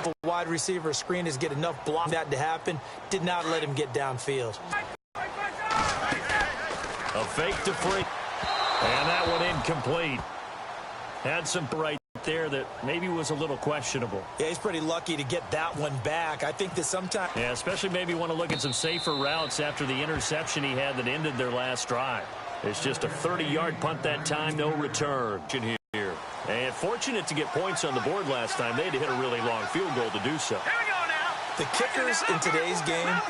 A wide receiver screen is get enough block that to happen. Did not let him get downfield. A fake to free. And that one incomplete. Had some right there that maybe was a little questionable. Yeah, he's pretty lucky to get that one back. I think that sometimes... Yeah, especially maybe want to look at some safer routes after the interception he had that ended their last drive. It's just a 30-yard punt that time, no return here. And fortunate to get points on the board last time. They had to hit a really long field goal to do so. Here we go now. The kickers in today's game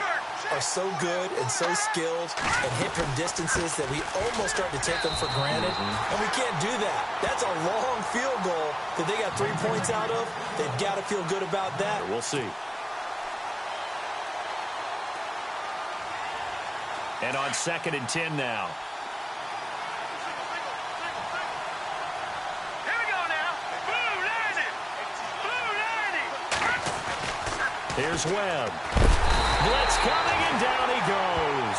are so good and so skilled and hit from distances that we almost start to take them for granted. And we can't do that. That's a long field goal that they got 3 points out of. They've got to feel good about that. We'll see. And on 2nd and 10 now. Here we go now. Blue landing. Blue landing. Here's Webb. Blitz coming, and down he goes.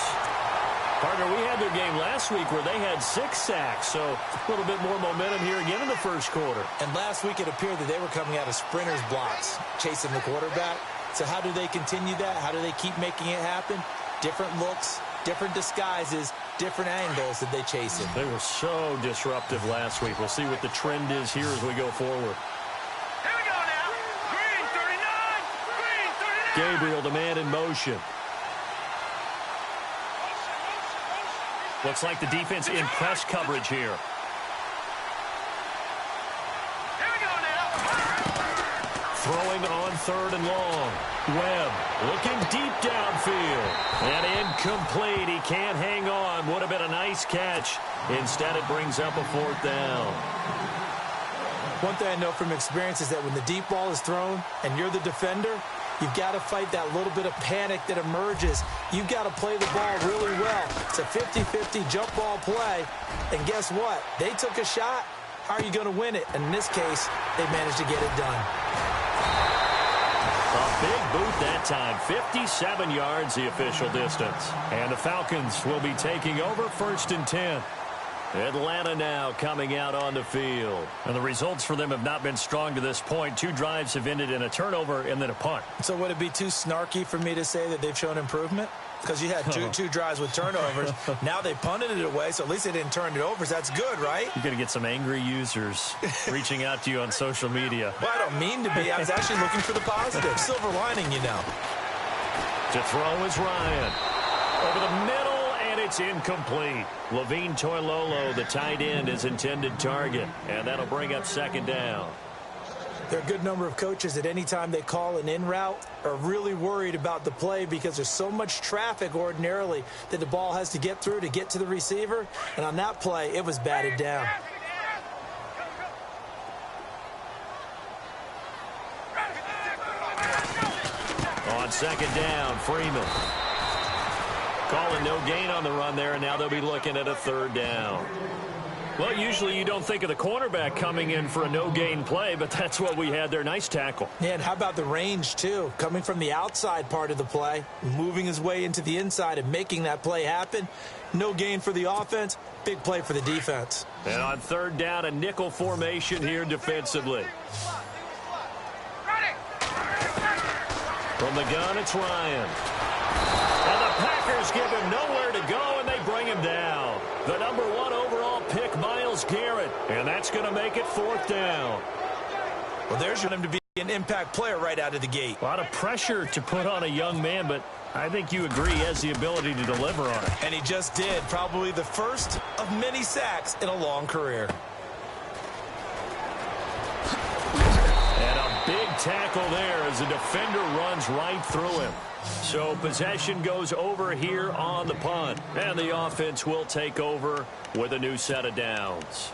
Partner, we had their game last week where they had 6 sacks, so a little bit more momentum here again in the first quarter. And last week it appeared that they were coming out of sprinters blocks, chasing the quarterback. So how do they continue that? How do they keep making it happen? Different looks, different disguises, different angles that they chase him. They were so disruptive last week. We'll see what the trend is here as we go forward. Gabriel, the man in motion. Looks like the defense in press coverage here. Here we go now. Throwing on 3rd and long. Webb looking deep downfield. And incomplete. He can't hang on. Would have been a nice catch. Instead, it brings up a 4th down. One thing I know from experience is that when the deep ball is thrown and you're the defender, you've got to fight that little bit of panic that emerges. You've got to play the ball really well. It's a 50-50 jump ball play. And guess what? They took a shot. How are you going to win it? And in this case, they managed to get it done. A big boot that time. 57 yards the official distance. And the Falcons will be taking over 1st and 10. Atlanta now coming out on the field. And the results for them have not been strong to this point. 2 drives have ended in a turnover and then a punt. So would it be too snarky for me to say that they've shown improvement? Because you had two drives with turnovers. Now they punted it away, so at least they didn't turn it over. So that's good, right? You're going to get some angry users reaching out to you on social media. Well, I don't mean to be. I was actually looking for the positive. Silver lining, you know. To throw is Ryan. Over the middle. It's incomplete. Levine Toilolo, the tight end, is intended target. And that'll bring up 2nd down. There are a good number of coaches that any time they call an in route are really worried about the play because there's so much traffic ordinarily that the ball has to get through to get to the receiver. And on that play, it was batted down. On 2nd down, Freeman. Calling no gain on the run there, and now they'll be looking at a 3rd down. Well, usually you don't think of the cornerback coming in for a no-gain play, but that's what we had there. Nice tackle. Yeah, and how about the range, too? Coming from the outside part of the play, moving his way into the inside and making that play happen. No gain for the offense, big play for the defense. And on 3rd down, a nickel formation here defensively. From the gun, it's Ryan. And the Packers give him nowhere to go, and they bring him down. The #1 overall pick, Myles Garrett. And that's going to make it 4th down. Well, there's going to be an impact player right out of the gate. A lot of pressure to put on a young man, but I think you agree he has the ability to deliver on it. And he just did. Probably the first of many sacks in a long career. And a big tackle there as the defender runs right through him. So possession goes over here on the punt. And the offense will take over with a new set of downs.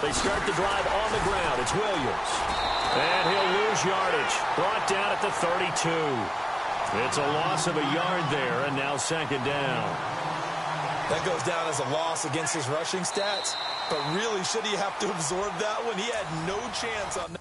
They start the drive on the ground. It's Williams. And he'll lose yardage. Brought down at the 32. It's a loss of a yard there, and now 2nd down. That goes down as a loss against his rushing stats. But really, should he have to absorb that one? He had no chance on that.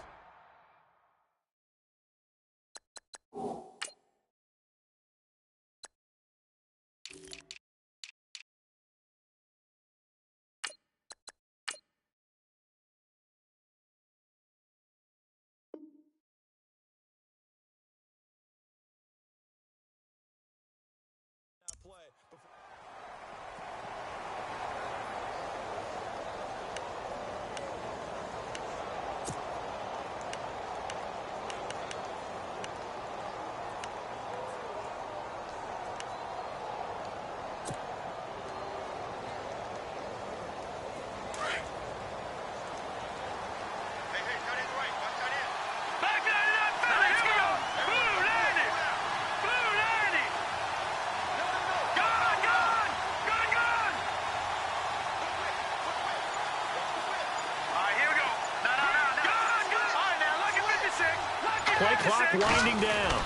Play clock winding down.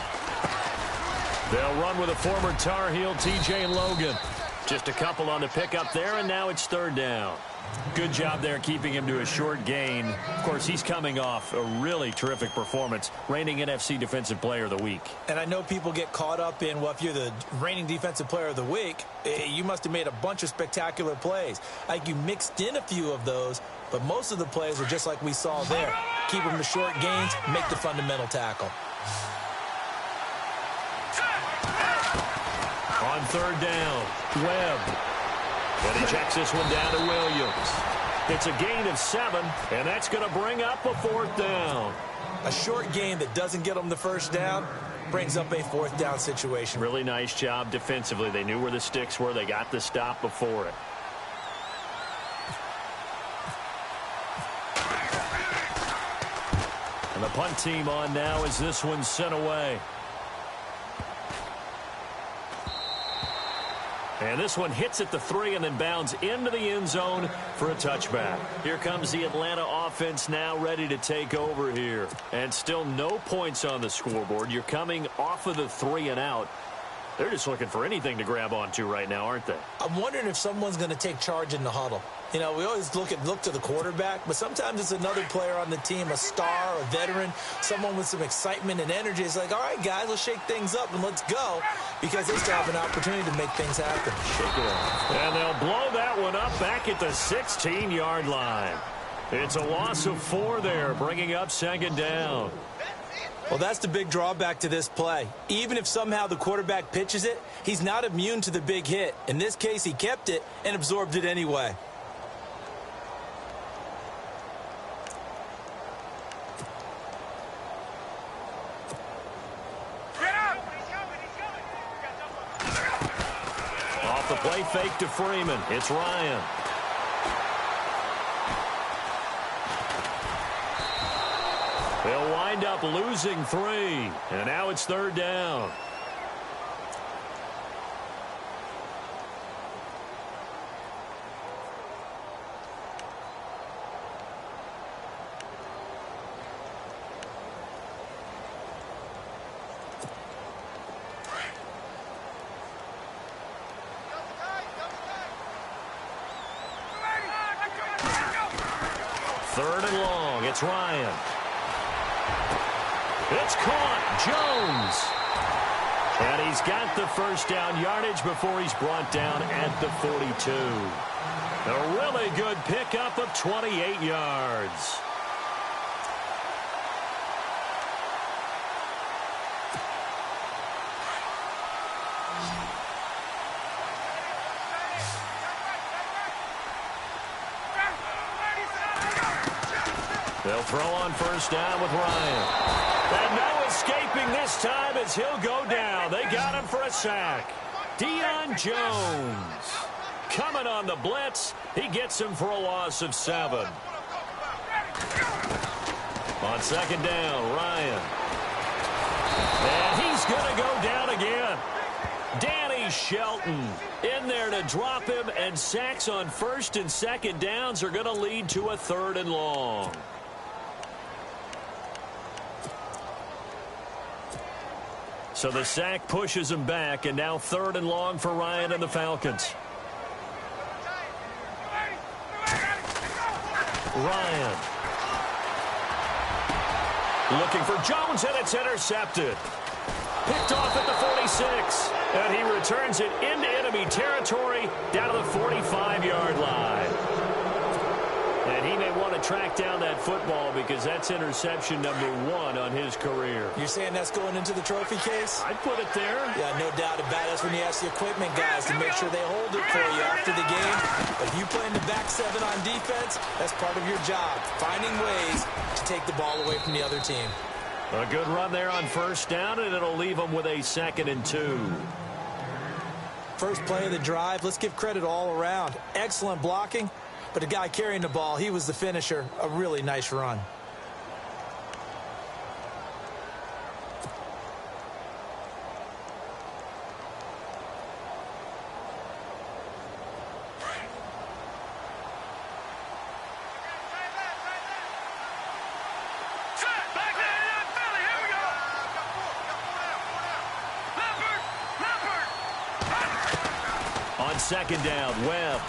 They'll run with a former Tar Heel, T.J. Logan. Just a couple on the pickup there, and now it's third down. Good job there keeping him to a short gain. Of course, he's coming off a really terrific performance, reigning NFC Defensive Player of the Week. And I know people get caught up in, well, if you're the reigning Defensive Player of the Week, you must have made a bunch of spectacular plays. Like you mixed in a few of those, but most of the plays are just like we saw there. Keep them to short gains, make the fundamental tackle. On third down, Webb. And he checks this one down to Williams. It's a gain of 7, and that's going to bring up a fourth down. A short gain that doesn't get them the first down brings up a fourth down situation. Really nice job defensively. They knew where the sticks were. They got the stop before it. And the punt team on now as this one's sent away. And this one hits at the 3 and then bounds into the end zone for a touchback. Here comes the Atlanta offense now ready to take over here. And still no points on the scoreboard. You're coming off of the 3 and out. They're just looking for anything to grab onto right now, aren't they? I'm wondering if someone's going to take charge in the huddle. You know, we always look to the quarterback, but sometimes it's another player on the team, a star, a veteran, someone with some excitement and energy. It's like, all right, guys, let's shake things up and let's go, because they still have an opportunity to make things happen. Shake it up. And they'll blow that one up back at the 16-yard line. It's a loss of 4 there, bringing up second down. Well, that's the big drawback to this play. Even if somehow the quarterback pitches it, he's not immune to the big hit. In this case, he kept it and absorbed it anyway. Off the play fake to Freeman. It's Ryan. They'll wind up losing 3. And now it's third down. Third and long. It's Ryan. It's caught. Jones. And he's got the first down yardage before he's brought down at the 42. A really good pickup of 28 yards. They'll throw on first down with Ryan. And no escaping this time as he'll go down. They got him for a sack. Deion Jones coming on the blitz. He gets him for a loss of 7. On second down, Ryan. And he's going to go down again. Danny Shelton in there to drop him, and sacks on first and second downs are going to lead to a third and long. So the sack pushes him back, and now third and long for Ryan and the Falcons. Ryan. Looking for Jones, and it's intercepted. Picked off at the 46. And he returns it into enemy territory down to the 45-yard line. And he may want to track down that football because that's interception number 1 on his career. You're saying that's going into the trophy case? I'd put it there. Yeah, no doubt about it. That's when you ask the equipment guys to make sure they hold it for you after the game. But if you play in the back 7 on defense, that's part of your job, finding ways to take the ball away from the other team. A good run there on first down, and it'll leave them with a 2nd and 2. First play of the drive, let's give credit all around. Excellent blocking, but the guy carrying the ball, he was the finisher. A really nice run. On 2nd down, Webb.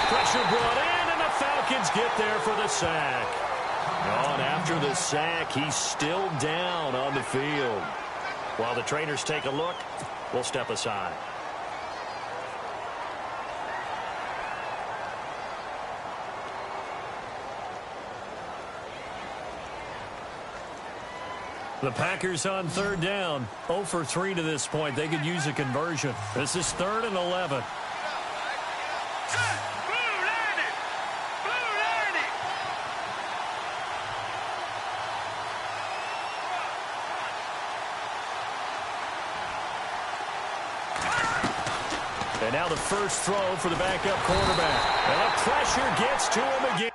Pressure brought in, and the Falcons get there for the sack. And after the sack, he's still down on the field. While the trainers take a look, we'll step aside. The Packers on 3rd down. 0 for 3 to this point. They could use a conversion. This is 3rd and 11. And now the first throw for the backup quarterback. And the pressure gets to him again.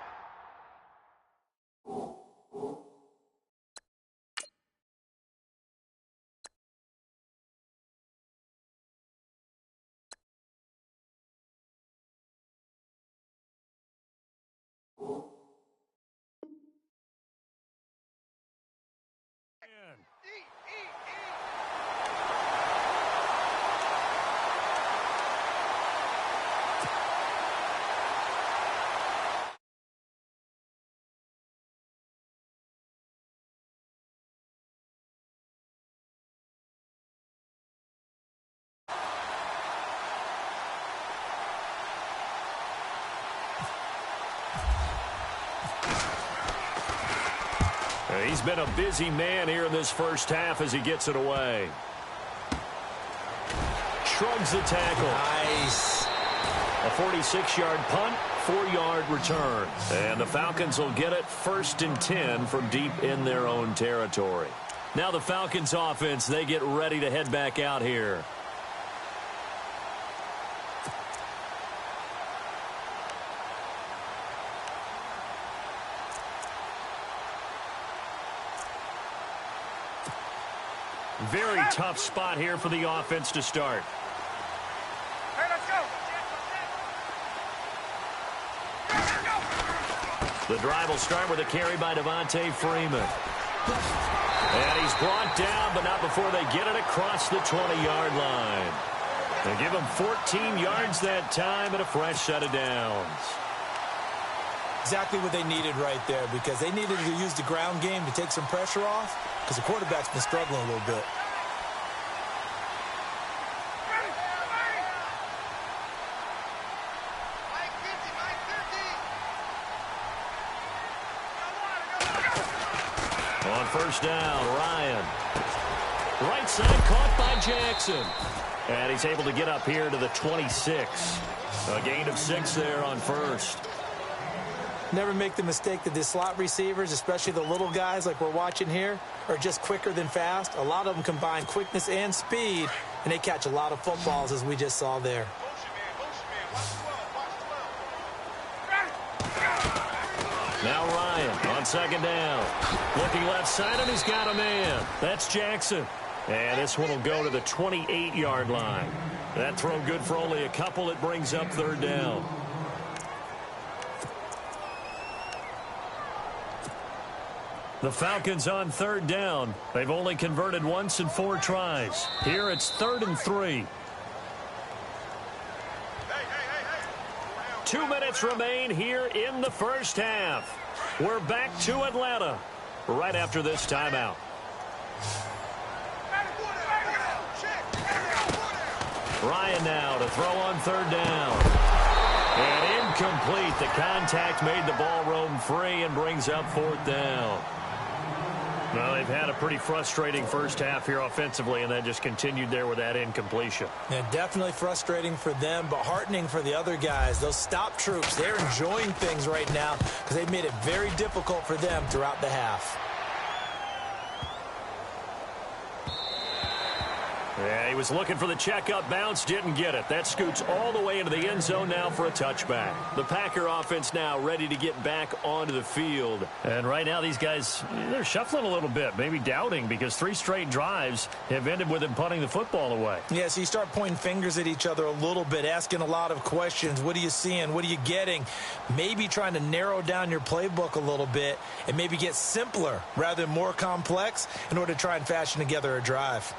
He's been a busy man here in this first half as he gets it away. Shrugs the tackle. Nice. A 46-yard punt, 4-yard return. And the Falcons will get it 1st and 10 from deep in their own territory. Now the Falcons offense, they get ready to head back out here. Very tough spot here for the offense to start. Hey, let's go. The drive will start with a carry by Devontae Freeman. And he's brought down, but not before they get it across the 20-yard line. They give him 14 yards that time and a fresh set of downs. Exactly what they needed right there, because they needed to use the ground game to take some pressure off, because the quarterback's been struggling a little bit. On first down, Ryan. Right side caught by Jackson. And he's able to get up here to the 26. A gain of 6 there on first. Never make the mistake that the slot receivers, especially the little guys like we're watching here, are just quicker than fast. A lot of them combine quickness and speed, and they catch a lot of footballs, as we just saw there. Now Ryan on second down. Looking left side, and he's got a man. That's Jackson. And this one will go to the 28-yard line. That throw good for only a couple. It brings up third down. The Falcons on third down. They've only converted once in 4 tries. Here it's 3rd and 3. 2 2 minutes remain here in the first half. We're back to Atlanta right after this timeout. Ryan now to throw on third down. And incomplete. The contact made the ball roam free and brings up fourth down. Well, they've had a pretty frustrating first half here offensively, and that just continued there with that incompletion. Yeah, definitely frustrating for them, but heartening for the other guys. Those stop troops, they're enjoying things right now because they've made it very difficult for them throughout the half. Yeah, he was looking for the checkup bounce, didn't get it. That scoots all the way into the end zone now for a touchback. The Packer offense now ready to get back onto the field. And right now these guys, they're shuffling a little bit, maybe doubting, because 3 straight drives have ended with them punting the football away. Yeah, so you start pointing fingers at each other a little bit, asking a lot of questions. What are you seeing? What are you getting? Maybe trying to narrow down your playbook a little bit and maybe get simpler rather than more complex in order to try and fashion together a drive.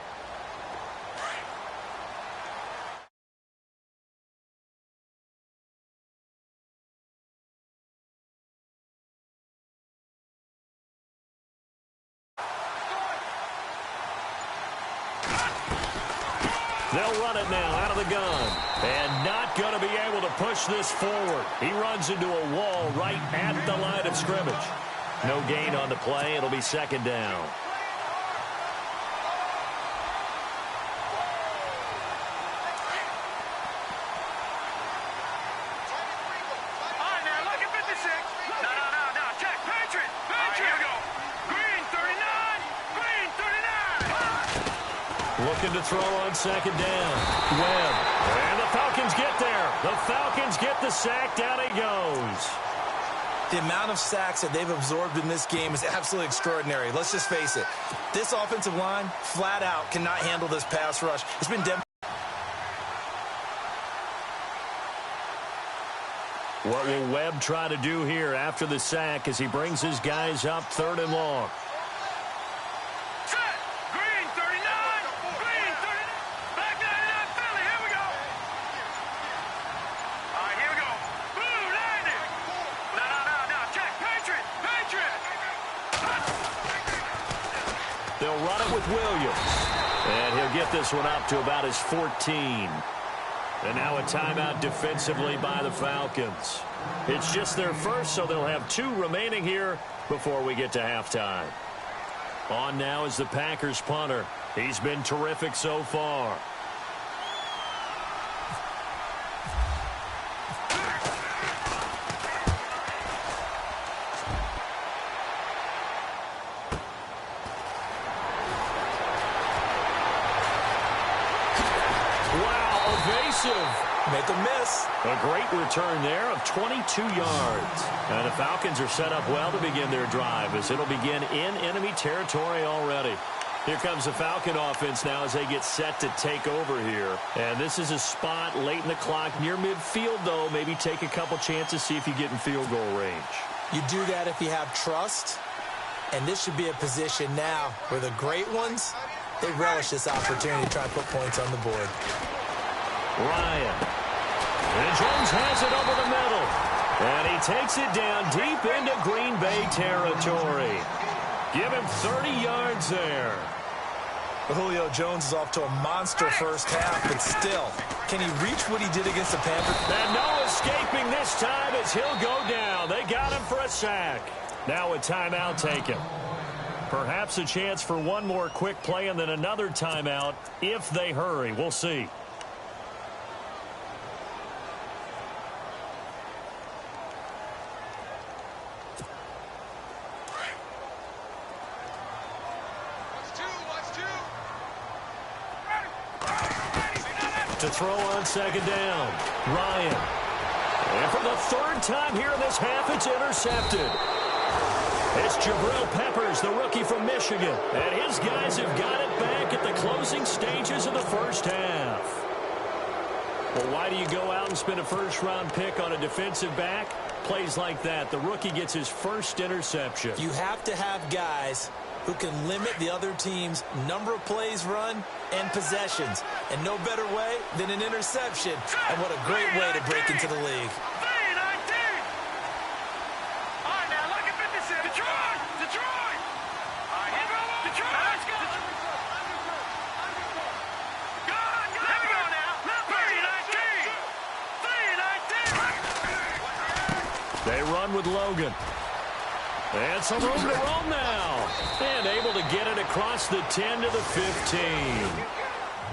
They'll run it now out of the gun. And not going to be able to push this forward. He runs into a wall right at the line of scrimmage. No gain on the play. It'll be second down. All right, now, look at 56. No. Check. Patriot. All right, here we go. Green, 39. Green, 39. Looking to throw on second down. Webb. And the Falcons get there. The Falcons get the sack. Down he goes. The amount of sacks that they've absorbed in this game is absolutely extraordinary. Let's just face it. This offensive line, flat out, cannot handle this pass rush. It's been What will Webb try to do here after the sack as he brings his guys up 3rd and long? Set. Green, 39. Green, 39. Back 99, Philly. Here we go. All right, here we go. Blue, landing. No. Check. Patriot. They'll run it with Williams. And he'll get this one up to about his 14. And now a timeout defensively by the Falcons. It's just their first, so they'll have 2 remaining here before we get to halftime. On now is the Packers punter. He's been terrific so far. Make a miss. A great return there of 22 yards. And the Falcons are set up well to begin their drive as it'll begin in enemy territory already. Here comes the Falcon offense now as they get set to take over here. And this is a spot late in the clock near midfield, though. Maybe take a couple chances, see if you get in field goal range. You do that if you have trust. And this should be a position now where the great ones, they relish this opportunity to try and put points on the board. Ryan. And Jones has it over the middle. And he takes it down deep into Green Bay territory. Give him 30 yards there. Julio Jones is off to a monster first half, but still, can he reach what he did against the Panthers? And no escaping this time as he'll go down. They got him for a sack. Now a timeout taken. Perhaps a chance for one more quick play and then another timeout if they hurry. We'll see. To throw on second down. Ryan. And for the 3rd time here in this half, it's intercepted. It's Jabril Peppers, the rookie from Michigan. And his guys have got it back at the closing stages of the first half. Well, why do you go out and spend a first-round pick on a defensive back? Plays like that. The rookie gets his first interception. You have to have guys who can limit the other team's number of plays run and possessions. And no better way than an interception. And what a great way to break into the league. They run with Logan. And some room to roam now. And able to get it across the 10 to the 15.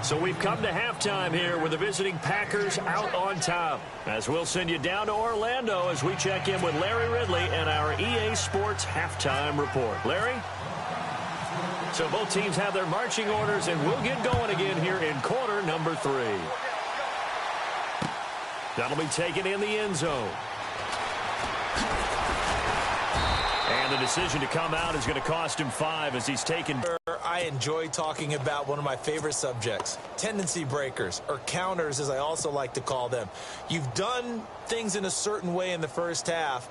So we've come to halftime here with the visiting Packers out on top. As we'll send you down to Orlando as we check in with Larry Ridley and our EA Sports halftime report. Larry? So both teams have their marching orders, and we'll get going again here in quarter number 3. That'll be taken in the end zone. And the decision to come out is going to cost him 5 as he's taken. I enjoy talking about one of my favorite subjects, tendency breakers, or counters as I also like to call them. You've done things in a certain way in the first half,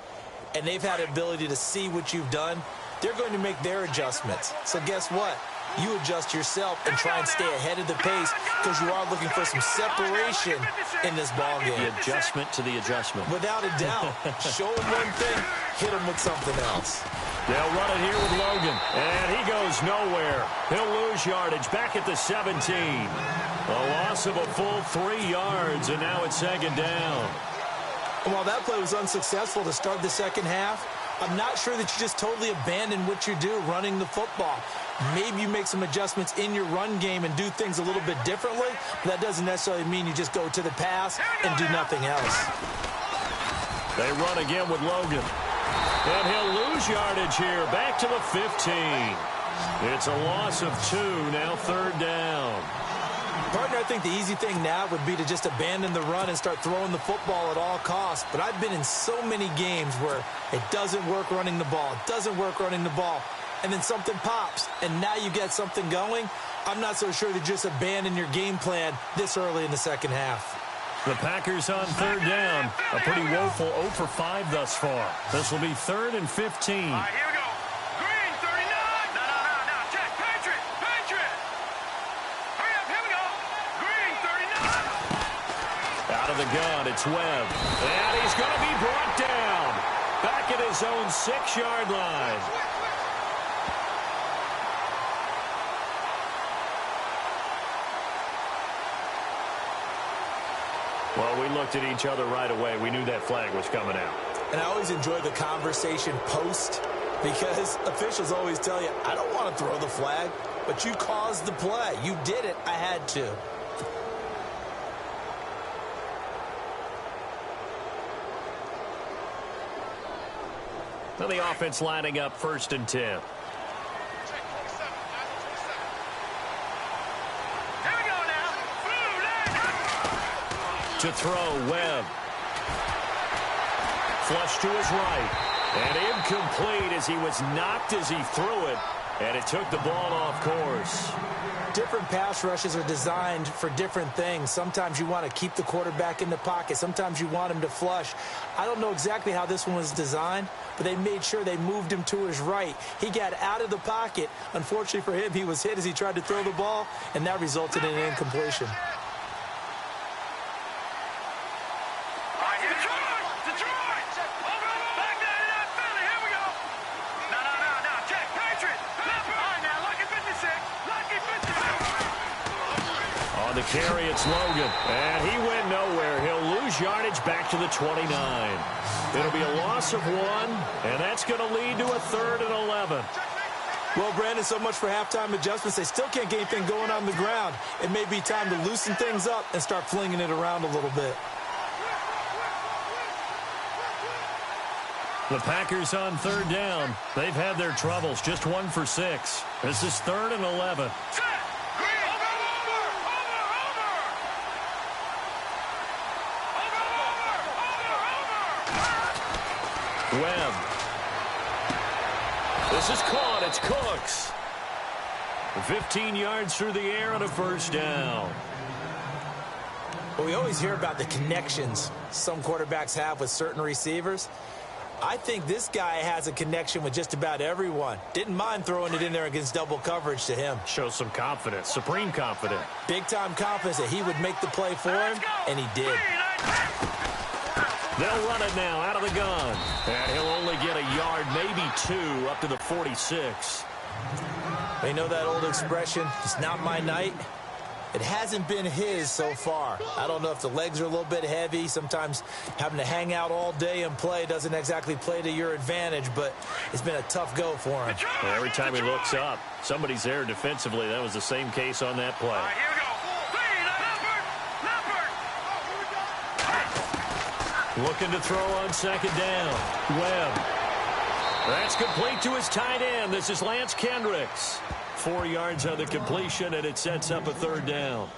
and they've had the ability to see what you've done. They're going to make their adjustments. So guess what? You adjust yourself and try and stay ahead of the pace because you are looking for some separation in this ball game. The adjustment to the adjustment. Without a doubt. Show them one thing, hit them with something else. They'll run it here with Logan, and he goes nowhere. He'll lose yardage back at the 17. A loss of a full 3 yards, and now it's second down. And while that play was unsuccessful to start the second half, I'm not sure that you just totally abandon what you do running the football. Maybe you make some adjustments in your run game and do things a little bit differently, but that doesn't necessarily mean you just go to the pass and do nothing else. They run again with Logan. And he'll lose yardage here, back to the 15. It's a loss of 2, now third down. Partner, I think the easy thing now would be to just abandon the run and start throwing the football at all costs. But I've been in so many games where it doesn't work running the ball, and then something pops, and now you get something going. I'm not so sure to just abandon your game plan this early in the second half. The Packers on third down. A pretty woeful 0 for 5 thus far. This will be 3rd and 15. All right, here we go. Green, 39. No. Check. Patriot. Hurry up, here we go. Green, 39. Out of the gun, it's Webb. And he's going to be brought down. Back at his own 6-yard line. Well, we looked at each other right away. We knew that flag was coming out. And I always enjoy the conversation post because officials always tell you, I don't want to throw the flag, but you caused the play. You did it. I had to. Now the offense lining up 1st and 10. To throw, Webb. Flush to his right. And incomplete as he was knocked as he threw it. And it took the ball off course. Different pass rushes are designed for different things. Sometimes you want to keep the quarterback in the pocket. Sometimes you want him to flush. I don't know exactly how this one was designed, but they made sure they moved him to his right. He got out of the pocket. Unfortunately for him, he was hit as he tried to throw the ball, and that resulted in an incompletion. On the carry, it's Logan. And he went nowhere. He'll lose yardage back to the 29. It'll be a loss of 1, and that's going to lead to a 3rd and 11. Well, Brandon, so much for halftime adjustments. They still can't get anything going on the ground. It may be time to loosen things up and start flinging it around a little bit. The Packers on third down. They've had their troubles. Just 1 for 6. This is 3rd and 11. Webb. This is caught. It's Cooks. 15 yards through the air and a 1st down. Well, we always hear about the connections some quarterbacks have with certain receivers. I think this guy has a connection with just about everyone. Didn't mind throwing it in there against double coverage to him. Shows some confidence, supreme confidence. Big-time confidence that he would make the play for him, and he did. They'll run it now out of the gun. And he'll only get a yard, maybe 2, up to the 46. They know that old expression, it's not my night. It hasn't been his so far. I don't know if the legs are a little bit heavy. Sometimes having to hang out all day and play doesn't exactly play to your advantage, but it's been a tough go for him. Well, every time he looks up, somebody's there defensively. That was the same case on that play. All right, here we go. Looking to throw on second down. Webb. That's complete to his tight end. This is Lance Kendricks. 4 yards on the completion, and it sets up a third down.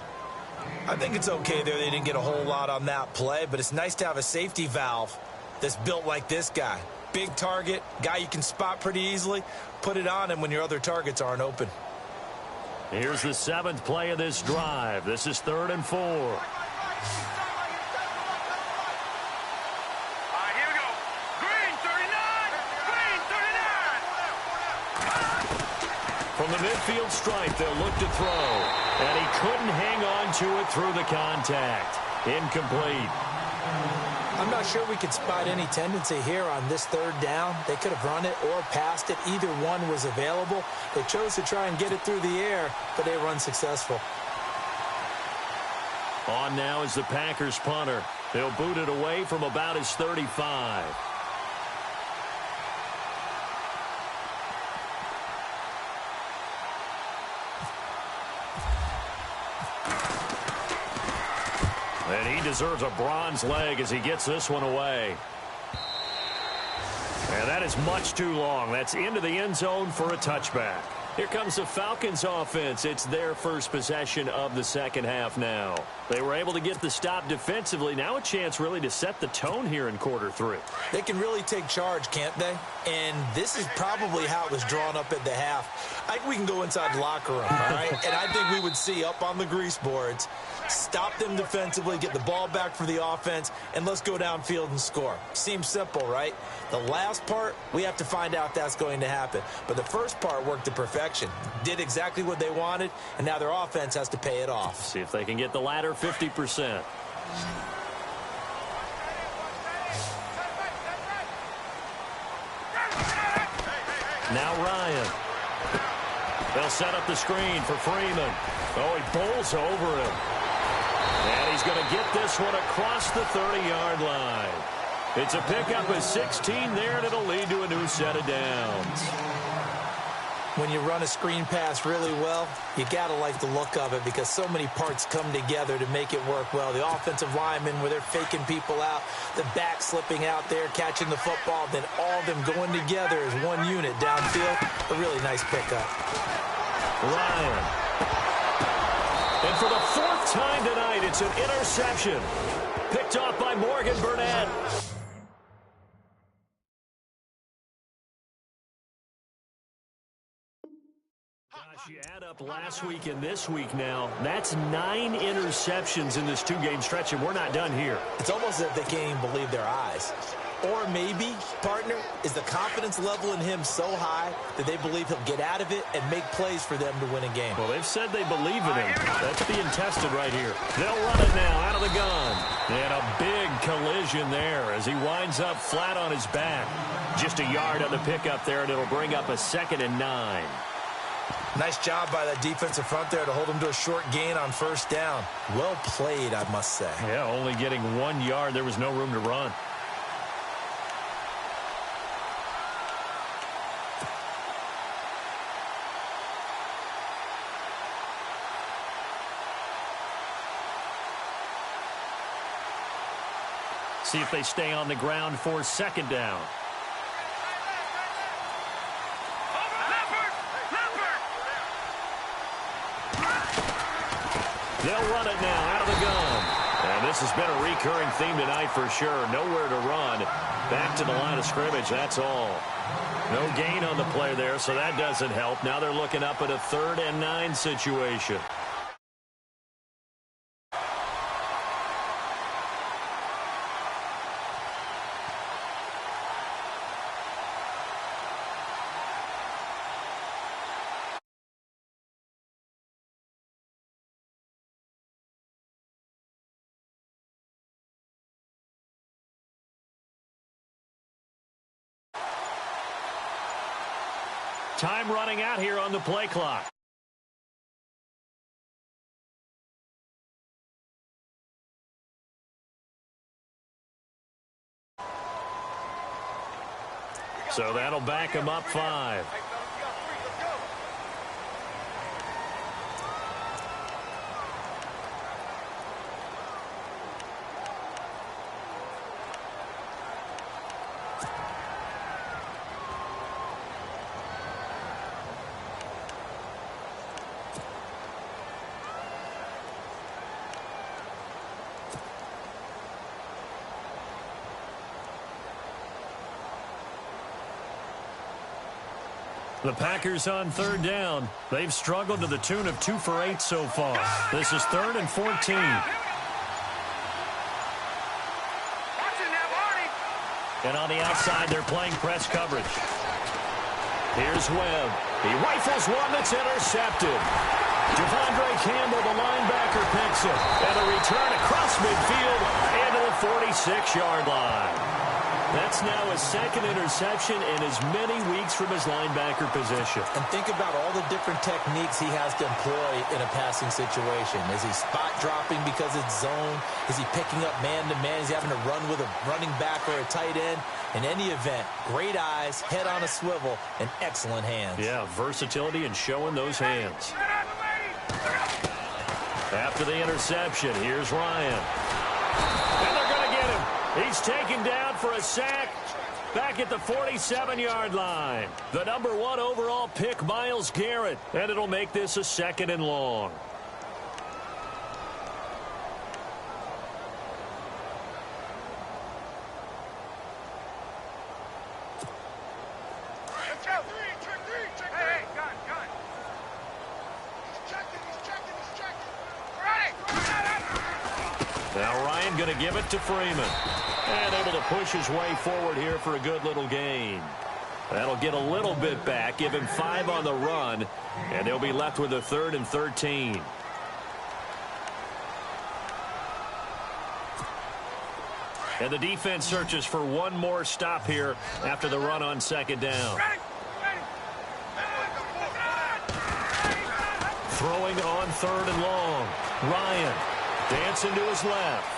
I think it's okay there. They didn't get a whole lot on that play, but it's nice to have a safety valve that's built like this guy. Big target, guy you can spot pretty easily. Put it on him when your other targets aren't open. Here's the 7th play of this drive. This is 3rd and 4. From the midfield stripe, they'll look to throw. And he couldn't hang on to it through the contact. Incomplete. I'm not sure we could spot any tendency here on this 3rd down. They could have run it or passed it. Either one was available. They chose to try and get it through the air, but they were unsuccessful. On now is the Packers punter. They'll boot it away from about his 35. And he deserves a bronze leg as he gets this one away. And that is much too long. That's into the end zone for a touchback. Here comes the Falcons offense. It's their first possession of the second half now. They were able to get the stop defensively. Now a chance really to set the tone here in quarter 3. They can really take charge, can't they? And this is probably how it was drawn up at the half. I think we can go inside the locker room, all right? And I think we would see up on the grease boards, stop them defensively, get the ball back for the offense, and let's go downfield and score. Seems simple, right? The last part, we have to find out if that's going to happen. But the first part worked to perfection. Did exactly what they wanted, and now their offense has to pay it off. See if they can get the latter 50%. Now Ryan. They'll set up the screen for Freeman. Oh, he bowls over him. And he's going to get this one across the 30-yard line. It's a pickup of 16 there, and it'll lead to a new set of downs. When you run a screen pass really well, you got to like the look of it because so many parts come together to make it work well. The offensive linemen, where they're faking people out, the back slipping out there, catching the football, then all of them going together as one unit downfield. A really nice pickup. Ryan. And for the 4th time tonight, it's an interception. Picked off by Morgan Burnett. Gosh, you add up last week and this week now. That's 9 interceptions in this 2-game stretch, and we're not done here. It's almost as if they can't even believe their eyes. Or maybe, partner, is the confidence level in him so high that they believe he'll get out of it and make plays for them to win a game. Well, they've said they believe in him. That's being tested right here. They'll run it now out of the gun. And a big collision there as he winds up flat on his back. Just a yard on the pickup there, and it'll bring up a 2nd and 9. Nice job by that defensive front there to hold him to a short gain on 1st down. Well played, I must say. Yeah, only getting 1 yard. There was no room to run. See if they stay on the ground for 2nd down. They'll run it now out of the gun. And this has been a recurring theme tonight for sure. Nowhere to run. Back to the line of scrimmage, that's all. No gain on the play there, so that doesn't help. Now they're looking up at a 3rd and 9 situation. Time running out here on the play clock. So that'll back him up 5. The Packers on 3rd down. They've struggled to the tune of 2 for 8 so far. This is 3rd and 14. And on the outside, they're playing press coverage. Here's Webb. He rifles one that's intercepted. Devondre Campbell, the linebacker, picks it. And a return across midfield into the 46-yard line. That's now his 2nd interception in as many weeks from his linebacker position. And think about all the different techniques he has to employ in a passing situation. Is he spot dropping because it's zone? Is he picking up man-to-man? Is he having to run with a running back or a tight end? In any event, great eyes, head on a swivel, and excellent hands. Yeah, versatility and showing those hands. After the interception, here's Ryan. And they're going to get him. He's taken down for a sack back at the 47-yard line. The number 1 overall pick, Myles Garrett. And it'll make this a 2nd and long. Now Ryan going to give it to Freeman. And able to push his way forward here for a good little gain. That'll get a little bit back, give him 5 on the run, and they'll be left with a 3rd and 13. And the defense searches for one more stop here after the run on 2nd down. Throwing on 3rd and long. Ryan dancing to his left.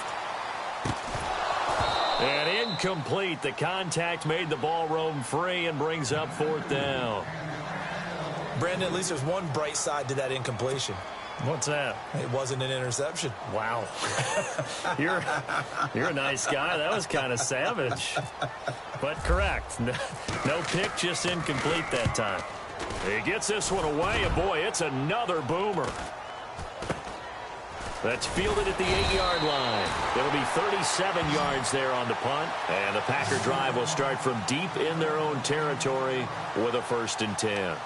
And incomplete. The contact made the ball roam free and brings up 4th down. Brandon, at least there's one bright side to that incompletion. What's that? It wasn't an interception. Wow. You're a nice guy. That was kind of savage. But correct. No pick, just incomplete that time. He gets this one away, and boy, it's another boomer. That's fielded at the 8-yard line. It'll be 37 yards there on the punt. And the Packer drive will start from deep in their own territory with a 1st and 10.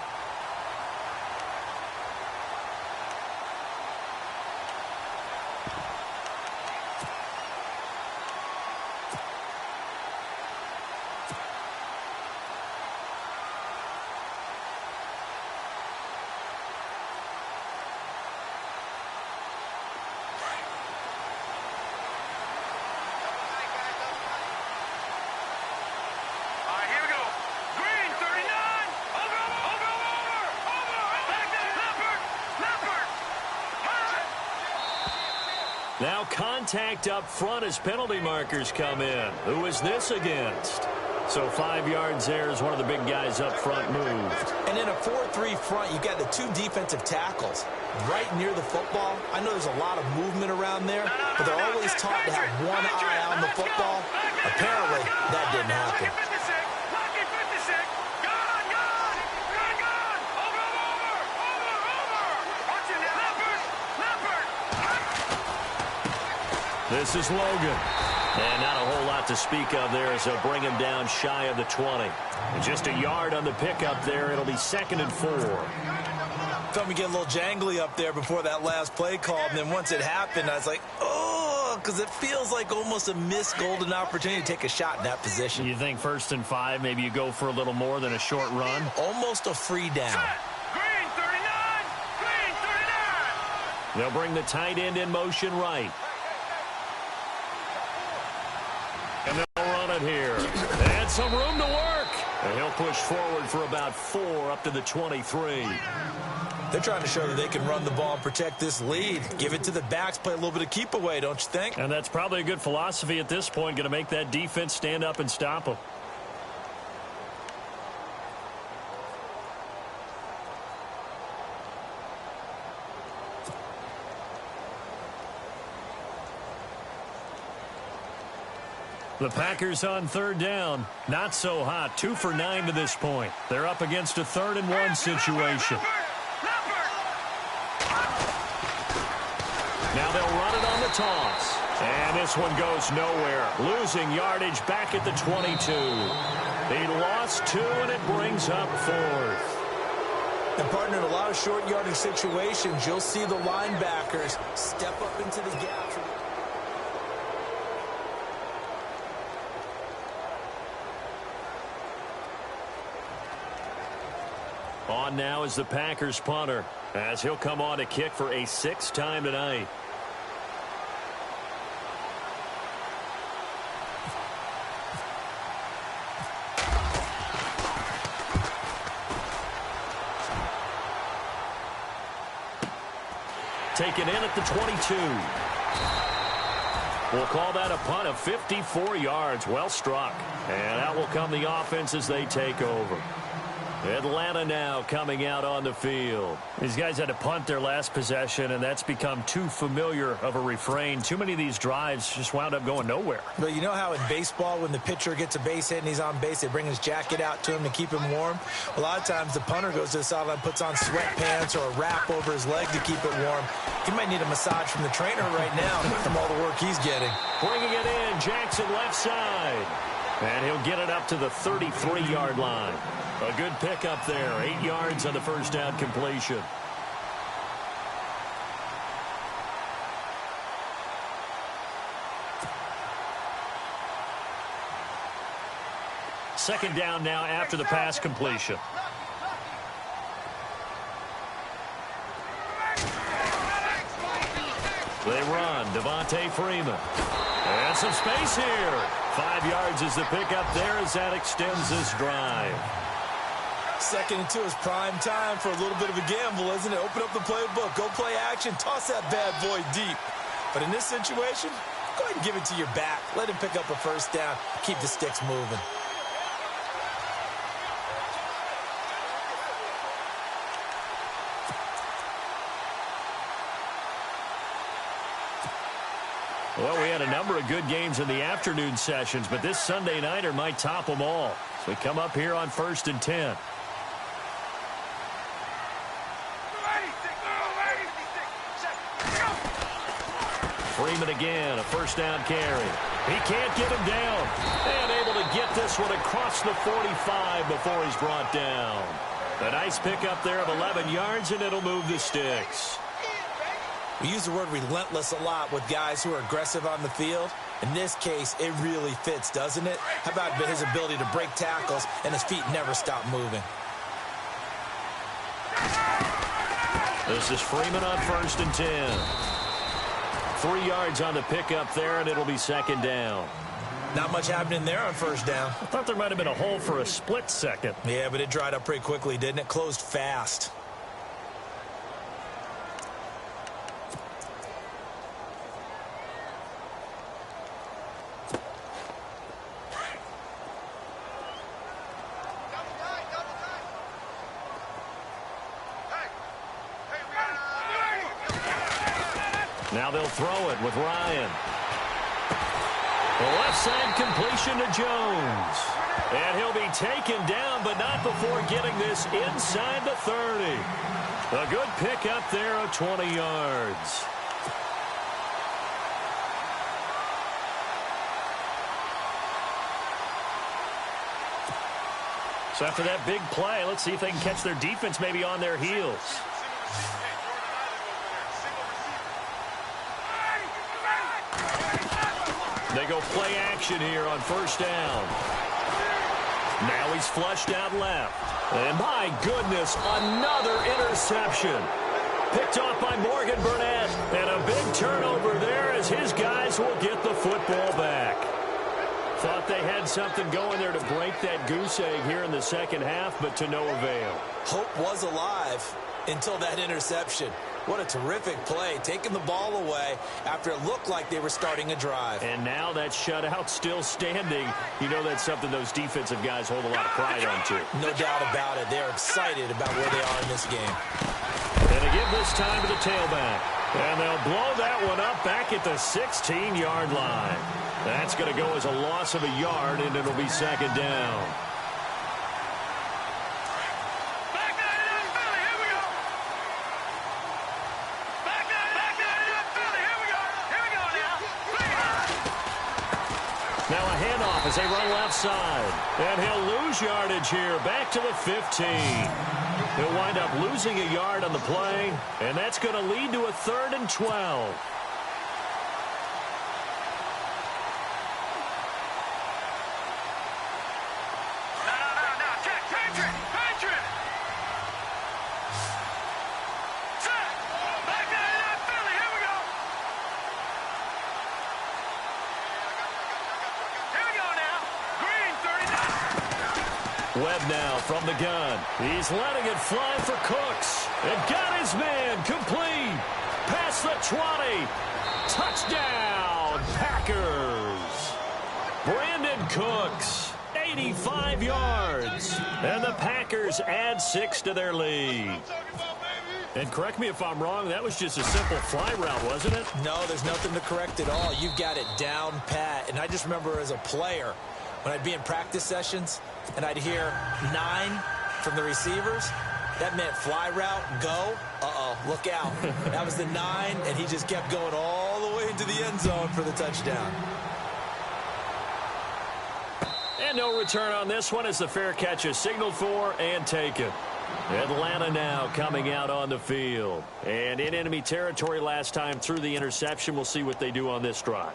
Now contact up front as penalty markers come in. Who is this against? So 5 yards there as one of the big guys up front moved. And in a 4-3 front, you've got the 2 defensive tackles right near the football. I know there's a lot of movement around there, but they're always taught to have one eye on the football. Apparently, that didn't happen. This is Logan. And not a whole lot to speak of there as they'll bring him down shy of the 20. And just a yard on the pickup there. It'll be 2nd and 4. Felt me get a little jangly up there before that last play call. And then once it happened, I was like, oh, because it feels like almost a missed golden opportunity to take a shot in that position. You think 1st and 5, maybe you go for a little more than a short run? Almost a free down. Green 39! Green 39! They'll bring the tight end in motion right. And they'll run it here. And some room to work. And he'll push forward for about 4 up to the 23. They're trying to show that they can run the ball and protect this lead. Give it to the backs, play a little bit of keep away, don't you think? And that's probably a good philosophy at this point, going to make that defense stand up and stop them. The Packers on third down. Not so hot. 2 for 9 to this point. They're up against a 3rd and 1 situation. Now they'll run it on the toss. And this one goes nowhere. Losing yardage back at the 22. They lost 2, and it brings up 4th. And, partner, in a lot of short yardage situations, you'll see the linebackers step up into the gap. On now is the Packers punter, as he'll come on to kick for a 6th time tonight. Taken in at the 22. We'll call that a punt of 54 yards. Well struck. And out will come the offense as they take over. Atlanta now coming out on the field. These guys had to punt their last possession, and that's become too familiar of a refrain. Too many of these drives just wound up going nowhere. But you know how in baseball, when the pitcher gets a base hit and he's on base, they bring his jacket out to him to keep him warm? A lot of times the punter goes to the sideline, puts on sweatpants or a wrap over his leg to keep it warm. He might need a massage from the trainer right now from all the work he's getting. Bringing it in, Jackson left side. And he'll get it up to the 33-yard line. A good pickup there. 8 yards on the first down completion. Second down now after the pass completion. They run. Devontae Freeman. And some space here. 5 yards is the pickup there as that extends this drive. 2nd and 2 is prime time for a little bit of a gamble, isn't it? Open up the playbook, go play action, toss that bad boy deep. But in this situation, go ahead and give it to your back. Let him pick up a first down. Keep the sticks moving. Well, we had a number of good games in the afternoon sessions, but this Sunday nighter might top them all. So we come up here on 1st and 10. Freeman again, a first down carry. He can't get him down. And able to get this one across the 45 before he's brought down. A nice pickup there of 11 yards, and it'll move the sticks. We use the word relentless a lot with guys who are aggressive on the field. In this case, it really fits, doesn't it? How about his ability to break tackles and his feet never stop moving? This is Freeman on 1st and 10. 3 yards on the pickup there, and it'll be 2nd down. Not much happening there on 1st down. I thought there might have been a hole for a split second. Yeah, but it dried up pretty quickly, didn't it? Closed fast. Now they'll throw it with Ryan. The left side completion to Jones. And he'll be taken down, but not before getting this inside the 30. A good pickup there of 20 yards. So after that big play, let's see if they can catch their defense maybe on their heels. They go play action here on 1st down. Now he's flushed out left. And my goodness, another interception. Picked off by Morgan Burnett. And a big turnover there as his guys will get the football back. Thought they had something going there to break that goose egg here in the 2nd half, but to no avail. Hope was alive until that interception. What a terrific play, taking the ball away after it looked like they were starting a drive. And now that shutout still standing. You know that's something those defensive guys hold a lot of pride on, too. No doubt about it. They're excited about where they are in this game. And to give this time to the tailback. And they'll blow that one up back at the 16-yard line. That's going to go as a loss of a yard, and it'll be second down. Back nine it up, Philly. Here we go. Back nine it up, Philly. Here we go. Here we go now. Now a handoff as they run left side. And he'll lose yardage here, back to the 15. He'll wind up losing a yard on the play, and that's going to lead to a 3rd and 12. Webb now from the gun. He's letting it fly for Cooks. And got his man complete. Past the 20. Touchdown, Packers. Brandon Cooks, 85 yards. And the Packers add 6 to their lead. And correct me if I'm wrong, that was just a simple fly route, wasn't it? No, there's nothing to correct at all. You've got it down pat. And I just remember as a player, when I'd be in practice sessions and I'd hear 9 from the receivers, that meant fly route, go. Uh-oh, look out. That was the 9, and he just kept going all the way into the end zone for the touchdown. And no return on this one as the fair catch is signaled for and taken. Atlanta now coming out on the field. And in enemy territory last time through the interception. We'll see what they do on this drive.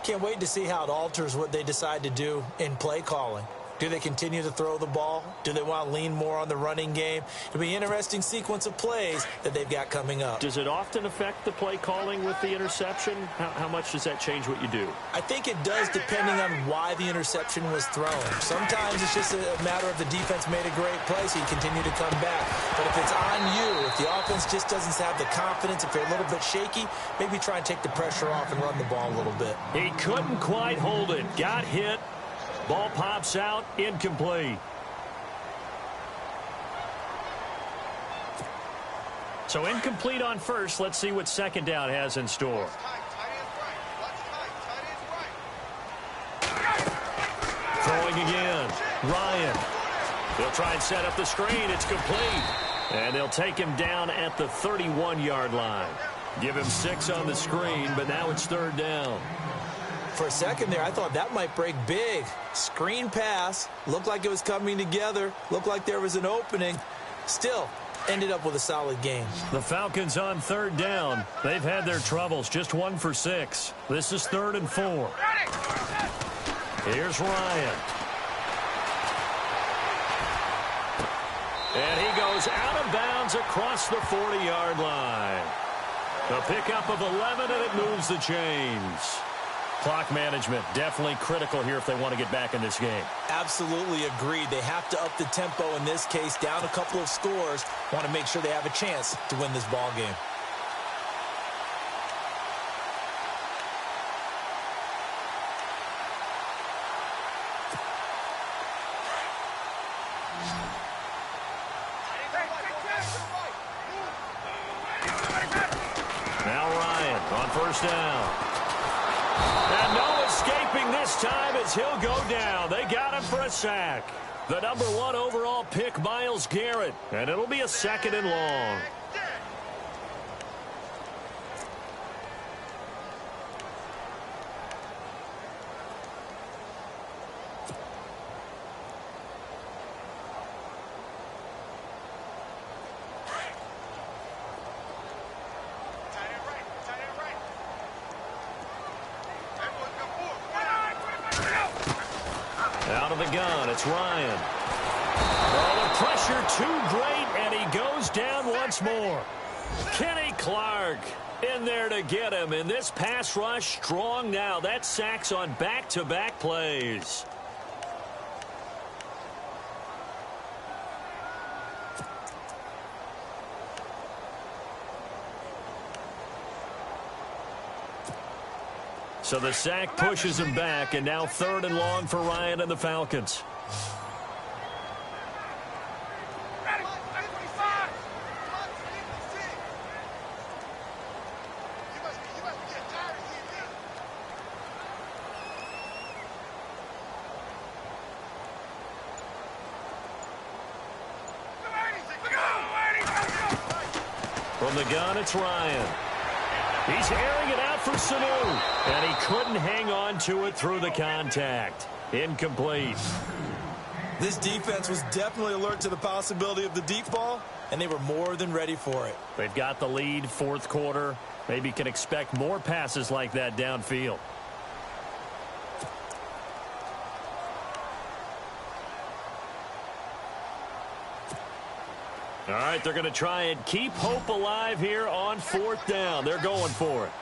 Can't wait to see how it alters what they decide to do in play calling. Do they continue to throw the ball? Do they want to lean more on the running game? It'll be an interesting sequence of plays that they've got coming up. Does it often affect the play calling with the interception? How much does that change what you do? I think it does depending on why the interception was thrown. Sometimes it's just a matter of the defense made a great play, so you continue to come back. But if it's on you, if the offense just doesn't have the confidence, if they're a little bit shaky, maybe try and take the pressure off and run the ball a little bit. He couldn't quite hold it. Got hit. Ball pops out, incomplete. So incomplete on first. Let's see what second down has in store. Throwing again. Ryan. They'll try and set up the screen. It's complete. And they'll take him down at the 31-yard line. Give him 6 on the screen, but now it's 3rd down. For a second there, I thought that might break big. Screen pass. Looked like it was coming together. Looked like there was an opening. Still, ended up with a solid game. The Falcons on 3rd down. They've had their troubles. Just 1 for 6. This is 3rd and 4. Here's Ryan. And he goes out of bounds across the 40-yard line. A pickup of 11, and it moves the chains. Clock management definitely critical here if they want to get back in this game. Absolutely agreed. They have to up the tempo in this case, down a couple of scores. Want to make sure they have a chance to win this ball game. Now Ryan on 1st down. And no escaping this time as he'll go down. They got him for a sack. The number 1 overall pick, Myles Garrett. And it'll be a 2nd and long. Out of the gun, it's Ryan. Oh, the pressure too great, and he goes down once more. Kenny Clark in there to get him, and this pass rush strong now. That's sacks on back-to-back plays. So the sack pushes him back, and now 3rd and long for Ryan and the Falcons. From the gun, it's Ryan. He's airing it out for Sanu, and he couldn't hang on to it through the contact. Incomplete. This defense was definitely alert to the possibility of the deep ball, and they were more than ready for it. They've got the lead, fourth quarter. Maybe can expect more passes like that downfield. All right, they're going to try and keep hope alive here on fourth down. They're going for it.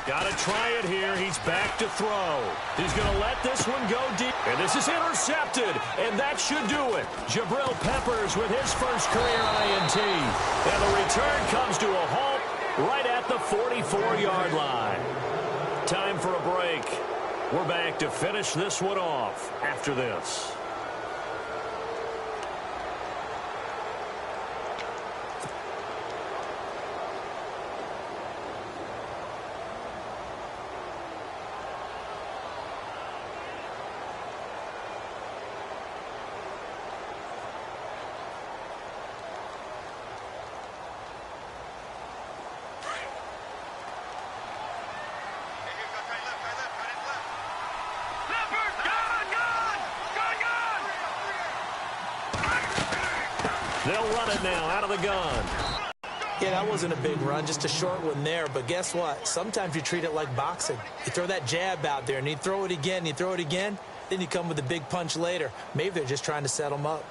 Got to try it here. He's back to throw. He's going to let this one go deep. And this is intercepted, and that should do it. Jabril Peppers with his first career INT. And the return comes to a halt right at the 44-yard line. Time for a break. We're back to finish this one off after this. They'll run it now out of the gun. Yeah, that wasn't a big run, just a short one there. But guess what? Sometimes you treat it like boxing. You throw that jab out there, and you throw it again, you throw it again, then you come with a big punch later. Maybe they're just trying to set them up.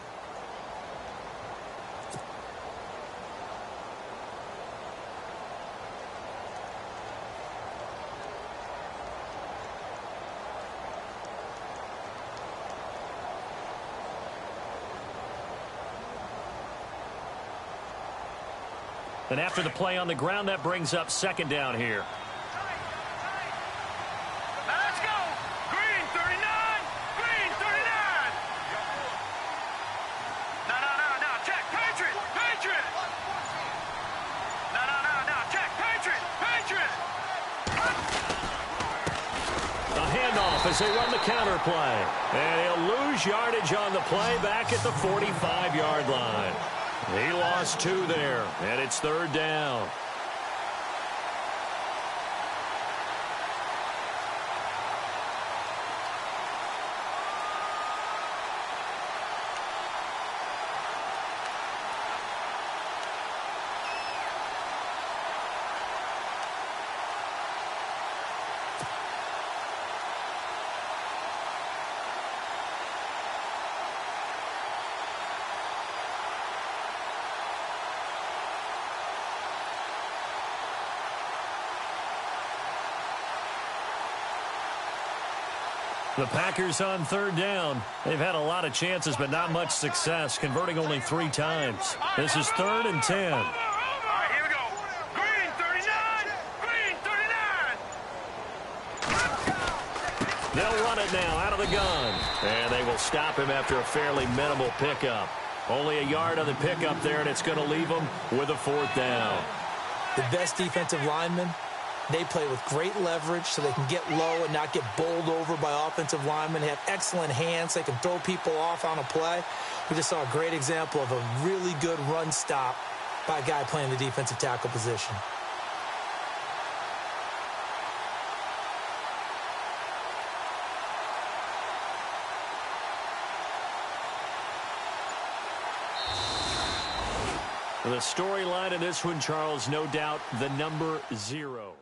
And after the play on the ground, that brings up second down here. Now let's go. Green 39. Green 39. No. Check. Patriot. Patriot. No. Check. Patriot. Patriot. A handoff as they run the counter play. And he'll lose yardage on the play back at the 45-yard line. He lost 2 there, and it's third down. The Packers on third down. They've had a lot of chances, but not much success, converting only 3 times. This is 3rd and 10. All right, here we go. Green 39. Green 39. They'll run it now out of the gun. And they will stop him after a fairly minimal pickup. Only a yard on the pickup there, and it's going to leave them with a 4th down. The best defensive linemen, they play with great leverage so they can get low and not get bowled over by offensive linemen. They have excellent hands. They can throw people off on a play. We just saw a great example of a really good run stop by a guy playing the defensive tackle position. The storyline in this one, Charles, no doubt the number 0.